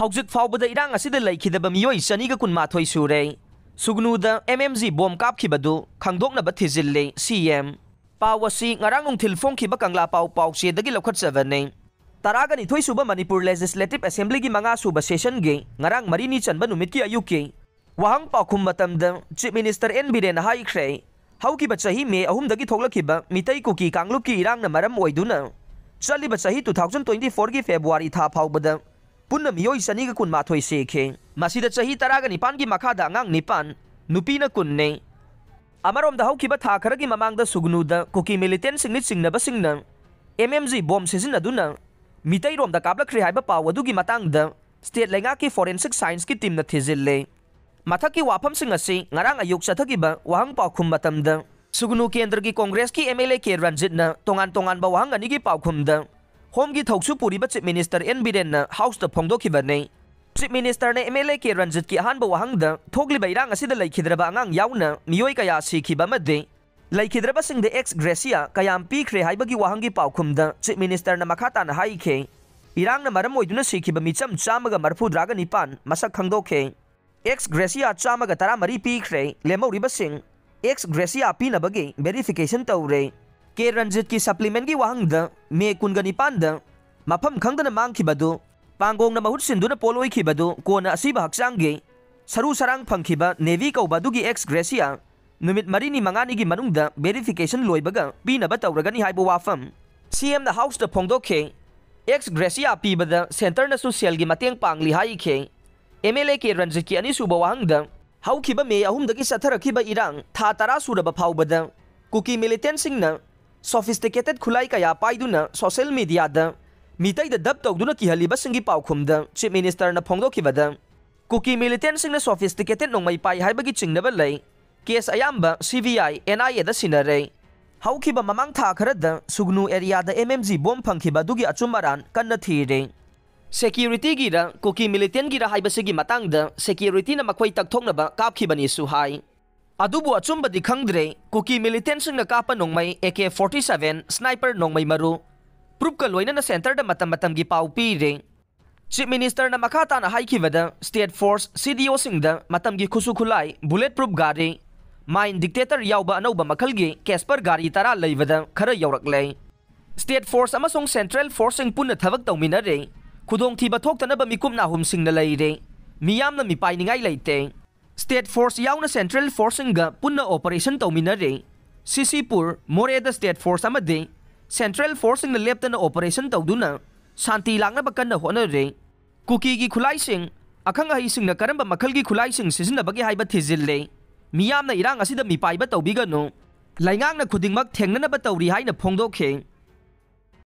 हौजिक फाउबदा इरांग असिदा लैखिदबा मियोई चनीगा कुनमाथोई सुरे सुगनुदा MMG बॉम कापखिबदु खंगदोकनबा थिजिल्ले CM पावसी ngarang ungthil phongkhiba kangla paw dagi lokhotjabane taraga ni thoi suba Manipur Legislative Assembly gi manga suba session ge ngarang marini chanba numit ki ayuki wahang pakhum matamda Chief Minister N Biren haikre hauki ba chahi me ahum dagi thoglakhiba mitai kuki kanglup ki irang na maram oiduna chali ba chahi 2024 gi February tha phawbada punna miyoi sani ga kun mathoi sekhe masida chahi taraga nipan gi makhada angang nipan nupina kunne amarom da hauki ba tha kharagi mamang da sugnuda kuki militant singni singnaba singna MMG bomb season aduna mitai rom da kablakri haiba pawadu gi matang da state lenga ki forensic science ki team na thizille mathaki wafam sing asi ngarang ayuk chathaki ba wahang paukhum matam da sugnu kendra ki congress ki MLA ke Ranjit na tongan ba wahang ani gi paukhum da home gi thoksu puri ba chief minister N Biren na house da phongdokhi ba nei Chief Minister ne MLA ke Ranjit ki ahan ba wahang da thogli ba irang asida laikhidraba angang yauna miyoi kaya sikhiba made laikhidraba sing de ex gracia kayam pikre haibagi wahang gi paukhum da Chief Minister na makhata na haikhe irang na maram oiduna sikhiba micham chamaga marfu draga nipan masak khangdokhe ex gracia chamaga tara mari pikre lemoriba sing ex gracia pinabagi verification tawre ke Ranjit ki supplement gi wahang da me kunga nipan da mafam khangdana mangkhibadu Pangong na mahut sinduna poloi khibadu kona asiba hakchangge saru sarang phangkhiba Navy kaubadugi ex gracia numit marini mangani gi manungda verification loibaga pinaba tawragani haibo wafam CM the house da phongdokhe ex gracia pibada center na social gi mateng pangli haikhe MLA ke Ranjit ki ani suba wahangda haukhiba me ahum dagi satharakhiba irang tha tara suraba phawbada kuki militant singna sophisticated khulai kaya paiduna social media da mitai da dab tawduna ki haliba singi paukhum da Chief Minister na phongdokhibada kuki militant singna sophisticated nongmai pai haibagi chingnaba lei case ayamba CBI NIA da sinare haukhiba mamang tha kharada sugnu area da MMG bomb phangkhiba dugi achumaran kanna thire security gi ra kuki militant gi ra haibasigi matang da security na makhoi takthoknaba kapkhibani su hai adubu achumba di khangdre kuki militant singna kapa nongmai AK47 sniper nongmai maru proof ka loina na center da matam gi pau pi re Chief Minister na makhata na haikibada state force CDO singda matam gi khusu khulai bullet proof gari mine dictator yauba anauba makhal gi Casper gari tara leibada khara yaurak lei state force amasong central force sing punna thabak tawmina re khudong thiba thoktana ba mikum na hum sing na lei re miyam na mi pai ningai leite state force yauna central force singa punna operation tawmina re Sisipur more da state force amade Central Force in the left and operation tawduna Shanti langna bakanna honore Kuki gi khulai sing akhanga hi sing na karamba makhal gi khulai sing sizna bagi haiba thizille miyam na irang asida mi paiba tawbiga no laingang na khudingmak thengna ba tawri haina phongdokhe